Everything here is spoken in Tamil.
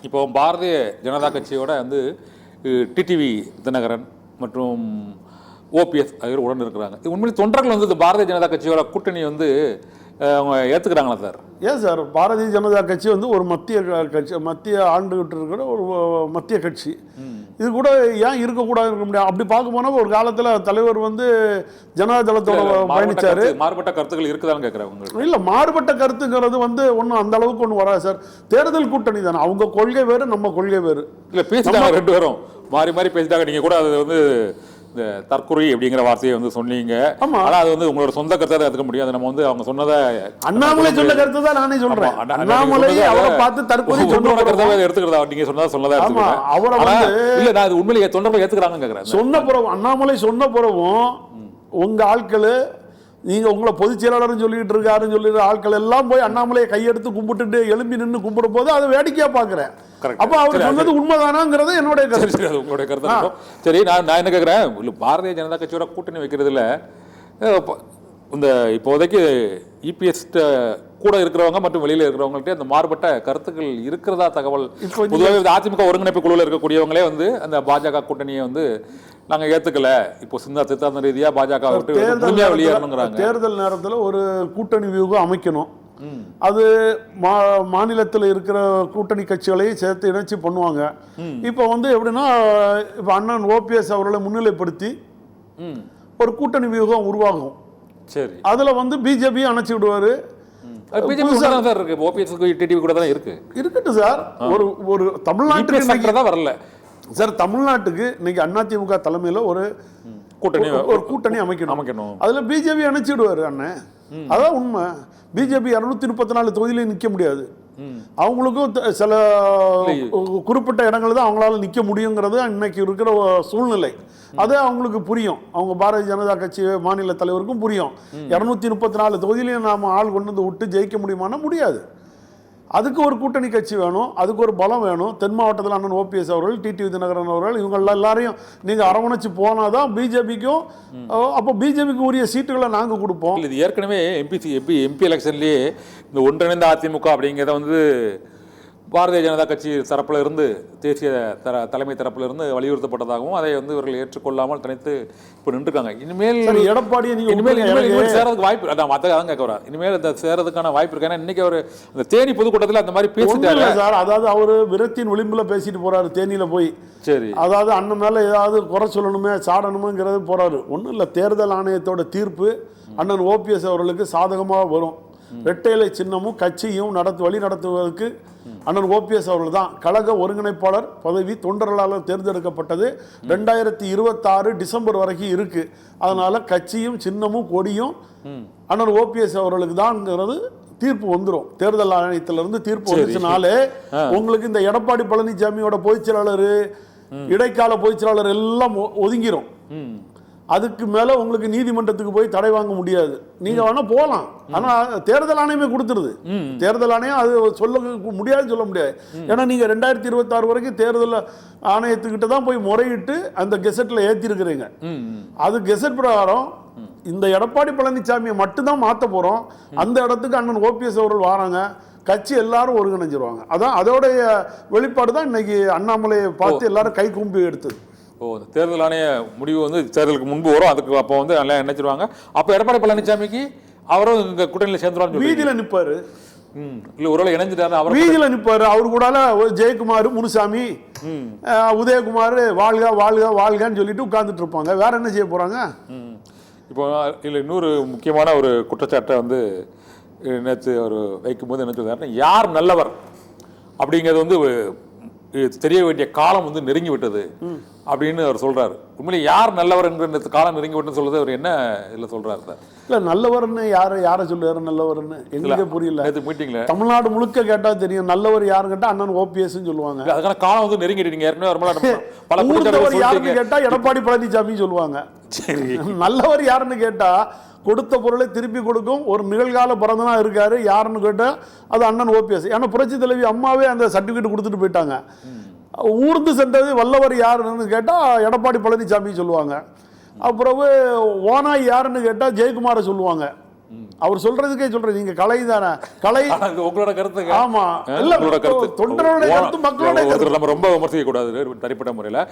இப்போ பாரதிய ஜனதா கட்சியோட வந்து டிடிவி தினகரன் மற்றும் ஓபிஎஸ் ஆகியோர் உடன் இருக்கிறாங்க. உண்மையில் தொண்டர்கள் வந்து பாரதிய ஜனதா கட்சியோட கூட்டணி வந்து அவங்க ஏற்றுக்கிறாங்களா சார்? ஏன் சார், பாரதிய ஜனதா கட்சி வந்து ஒரு மத்திய கட்சி, மத்திய ஆண்டுகிட்டு இருக்கிற ஒரு மத்திய கட்சி. இது கூட ஏன் இருக்கக்கூடாது, இருக்க முடியாது? அப்படி பார்க்க போனால் ஒரு காலத்தில் தலைவர் வந்து ஜனதா தளத்தோட பயணிச்சாரு. மாறுபட்ட கருத்துக்கள் இருக்குதான்னு கேட்குறாங்க. இல்லை, மாறுபட்ட கருத்துங்கிறது வந்து ஒன்றும் அந்த அளவுக்கு ஒன்றும் வராது சார். தேர்தல் கூட்டணி தானே, அவங்க கொள்கை வேறு, நம்ம கொள்கை வேறு. இல்லை, பேசிட்டாங்க ரெண்டு பேரும் மாறி மாறி பேசிட்டாங்க. நீங்கள் கூட அது வந்து இந்த தற்கொலை அப்படிங்கிற வார்த்தையை வந்து சொன்னீங்க. ஆனால் அது வந்து உங்களோட சொந்த கருத்தை எடுத்துக்க முடியாது. நம்ம வந்து அவங்க சொன்னதை அண்ணாமலை சொன்ன கருத்து தான் நானே சொல்றேன். அண்ணாமலை அவரை பார்த்து தற்கொலை சொன்ன கருத்தை எடுத்துக்கிறதா? நீங்க சொன்னதா அவரை இல்ல, நான் அது உண்மையிலேயே தொண்டர்கள் ஏத்துக்கிறாங்க கேட்கிறேன். சொன்ன பிறகு அண்ணாமலை சொன்ன பிறகும் உங்க ஆட்கள், நீங்க உங்களை பொதுச் செயலாளர்னு சொல்லிட்டு இருக்காருன்னு சொல்லிட்டு ஆட்கள் எல்லாம் போய் அண்ணாமலையை கையெடுத்து கும்பிட்டுட்டு எழும்பி நின்று கும்பிடும் போது அதை வேடிக்கையா பாக்குறேன். அப்ப அவர் சொன்னது உண்மைதானாங்கிறது என்னுடைய கருத்து. உங்களுடைய கருத்து. சரி, நான் என்ன கேட்கிறேன், பாரதிய ஜனதா கட்சியோட கூட்டணி வைக்கிறதுல இந்த இப்போதைக்கு இபிஎஸ் கூட இருக்கிறவங்க மற்றும் வெளியில இருக்கிறவங்கள்ட்ட அந்த மாறுபட்ட கருத்துக்கள் இருக்கிறதா தகவல்? பொதுவாக அதிமுக ஒருங்கிணைப்பு குழுவில் இருக்கக்கூடியவங்களே வந்து அந்த பாஜக கூட்டணியை வந்து நாங்க ஏத்துக்கல, இப்போ சித்தாந்த ரீதியா பாஜக வெளியேறணுங்கிறாங்க. தேர்தல் நேரத்தில் ஒரு கூட்டணி வியூகம் அமைக்கணும். அது மாநிலத்தில் இருக்கிற கூட்டணி கட்சிகளையும் சேர்த்து இணைச்சி பண்ணுவாங்க. இப்போ வந்து எப்படின்னா, இப்போ அண்ணன் ஓபிஎஸ் அவர்களை முன்னிலைப்படுத்தி ஒரு கூட்டணி வியூகம் உருவாகும். சரி, அதுல வந்து பிஜேபி அணைச்சி விடுவாரு. இருக்கட்டும் சார், ஒரு தமிழ்நாட்டுக்கு வரல சார். தமிழ்நாட்டுக்கு இன்னைக்கு அதிமுக தலைமையில் ஒரு கூட்டணி அமைக்கணும். அதுல பிஜேபி அணைச்சி விடுவாரு அண்ணன். அதான் உண்மை. பிஜேபி 234 தொகுதியிலையும் நிக்க முடியாது. அவங்களுக்கும் சில குறிப்பிட்ட இடங்கள் தான் அவங்களால நிக்க முடியுங்கிறது இன்னைக்கு இருக்கிற சூழ்நிலை. அது அவங்களுக்கு புரியும். அவங்க பாரதிய ஜனதா கட்சி மாநில தலைவருக்கும் புரியும். 234 தொகுதியிலையும் நாம ஆள் கொண்டு வந்து விட்டு ஜெயிக்க முடியுமானா முடியாது. அதுக்கு ஒரு கூட்டணி கட்சி வேணும், அதுக்கு ஒரு பலம் வேணும். தென் மாவட்டத்தில் அண்ணன் ஓபிஎஸ் அவர்கள், டிடிவி தினகரன் அவர்கள், இவங்க எல்லாரையும் நீங்க அரவணைச்சு போனாதான் பிஜேபிக்கும், அப்போ பிஜேபிக்கு உரிய சீட்டுகளை நாங்க கொடுப்போம். இது ஏற்கனவே எம்பி எலெக்ஷன்லயே இந்த ஒன்றிணைந்த அதிமுக அப்படிங்கிறத வந்து பாரதிய ஜனதா கட்சி தரப்புல இருந்து, தேசிய தலைமை தரப்புல இருந்து வலியுறுத்தப்பட்டதாகவும் அதை வந்து இவர்கள் ஏற்றுக்கொள்ளாமல் தனித்து இப்போ நின்றுருக்காங்க. இனிமேல் எடப்பாடியை இனிமேல் சேரதுக்கு வாய்ப்பு, அதான் மற்ற கேட்க வரா, இனிமேல் இந்த சேரதுக்கான வாய்ப்பு இருக்கு. ஏன்னா இன்னைக்கு அவர் இந்த தேனி பொதுக்கூட்டத்தில் அந்த மாதிரி பேசிட்டாரு சார். அதாவது அவரு விரத்தின் விளிம்புல பேசிட்டு போறாரு தேனியில போய். சரி, அதாவது அண்ணன் மேல ஏதாவது குறை சொல்லணுமே, சாடணுமேங்கிறது போறாரு. ஒன்றும் இல்லை, தேர்தல் ஆணையத்தோட தீர்ப்பு அண்ணன் ஓபிஎஸ் அவர்களுக்கு சாதகமாக வரும். இரட்டைலை சின்னமும் கட்சியும் வழி நடத்துவதற்கு அண்ணன் ஓபிஎஸ் அவர்கள் தான் கழக ஒருங்கிணைப்பாளர் பதவி தொண்டர்களால் தேர்ந்தெடுக்கப்பட்டது. 2026 டிசம்பர் வரைக்கும் இருக்கு. அதனால கட்சியும் சின்னமும் கொடியும் அண்ணன் ஓபிஎஸ் அவர்களுக்கு தான்ங்கிறது தீர்ப்பு வந்துடும். தேர்தல் ஆணையத்திலிருந்து தீர்ப்பு வந்துச்சுனாலே உங்களுக்கு இந்த எடப்பாடி பழனிசாமியோட பொதுச் செயலாளர், இடைக்கால பொதுச் செயலாளர் எல்லாம் ஒதுங்கிரும். அதுக்கு மேல உங்களுக்கு நீதிமன்றத்துக்கு போய் தடை வாங்க முடியாது. நீங்க வேணா போகலாம், ஆனா தேர்தல் ஆணையமே கொடுத்துருது. தேர்தல் ஆணையம் அது சொல்ல முடியாதுன்னு சொல்ல முடியாது. ஏன்னா நீங்க 2026 வரைக்கும் தேர்தல் ஆணையத்துக்கிட்ட தான் போய் முறையிட்டு அந்த கெசட்ல ஏத்தி இருக்கிறீங்க. அது கெசட் பிரகாரம் இந்த எடப்பாடி பழனிசாமியை மட்டும்தான் மாற்ற போறோம். அந்த இடத்துக்கு அண்ணன் ஓபிஎஸ் அவர்கள் வராங்க, கட்சி எல்லாரும் ஒருங்கிணைஞ்சிருவாங்க. அதான் அதோடைய வெளிப்பாடு தான் இன்னைக்கு அண்ணாமலையை பார்த்து எல்லாரும் கை கும்பி எடுத்தது. தேர்தல் ஆணைய முடிவு வந்து தேர்தலுக்கு முன்பு வரும். அதுக்கு அப்போ வந்து நல்லா நினைச்சிருவாங்க. அப்போ எடப்பாடி பழனிசாமிக்கு அவரும் இந்த கூட்டணியில் சேர்ந்துருவாங்க, வீதியில் நிற்பாரு. இல்ல ஒருவேளை இணைஞ்சிட்டாரு, அவர் வீதியில நிற்பாரு. அவரு கூட ஜெயக்குமார், முனுசாமி, உதயகுமார் வாழ்க வாழ்க வாழ்கன்னு சொல்லிட்டு உட்கார்ந்துட்டு இருப்பாங்க. வேற என்ன செய்ய போறாங்க? இப்போ இல்லை, இன்னொரு முக்கியமான ஒரு குற்றச்சாட்டை வந்து நேற்று அவர் வைக்கும்போது என்ன சொல்றாருன்னா, யார் நல்லவர் அப்படிங்கிறது வந்து தெரிய வேண்டிய காலம் வந்து நெருங்கி விட்டது அப்படின்னு அவர் சொல்றாரு. உண்மையிலே யார் நல்லவர் என்கிற காலம் நெருங்கி விட்டுன்னு சொல்றது அவர் என்ன இதுல சொல்றாரு சார்? இல்ல, நல்லவர்னு யாரை சொல்லுவாரு நல்லவர்னு எங்களுக்கு புரியல. மீட்டிங்ல தமிழ்நாடு முழுக்க கேட்டா தெரியும் நல்லவர் யாரு கேட்டா அண்ணன் ஓபிஎஸ் சொல்லுவாங்க. அதுக்கான காலம் வந்து நெருங்கிட்டீங்க. ஏற்கனவே பல யாருன்னு கேட்டா எடப்பாடி பழனிசாமி சொல்லுவாங்க. சரி, நல்லவர் யாருன்னு கேட்டா கொடுத்த பொருளை திருப்பி கொடுக்கும் ஒரு நிகழ்கால பிறந்தனா இருக்காரு. யாருன்னு கேட்டா அது அண்ணன் ஓபிஎஸ். ஏன்னா புரட்சி தலைவி அம்மாவே அந்த சர்டிபிகேட் கொடுத்துட்டு போயிட்டாங்க. ஊர்ந்து சென்றது வல்லவர் யாருன்னு கேட்டா எடப்பாடி பழனிசாமி சொல்லுவாங்க. அப்புறம் ஓனாய் யாருன்னு கேட்டா ஜெயக்குமாரை சொல்லுவாங்க. அவர் சொல்றதுக்கே சொல்றேன், நீங்க கலை தானே, கலை. இது உங்களோட கருத்துங்க. ஆமா, இல்ல உங்களோட கருத்து. தொண்டர்களுடைய கருத்து, மக்களுடைய கருத்து. நம்ம ரொம்ப விமர்சிக்க கூடாது தனிப்பட்ட முறையில்.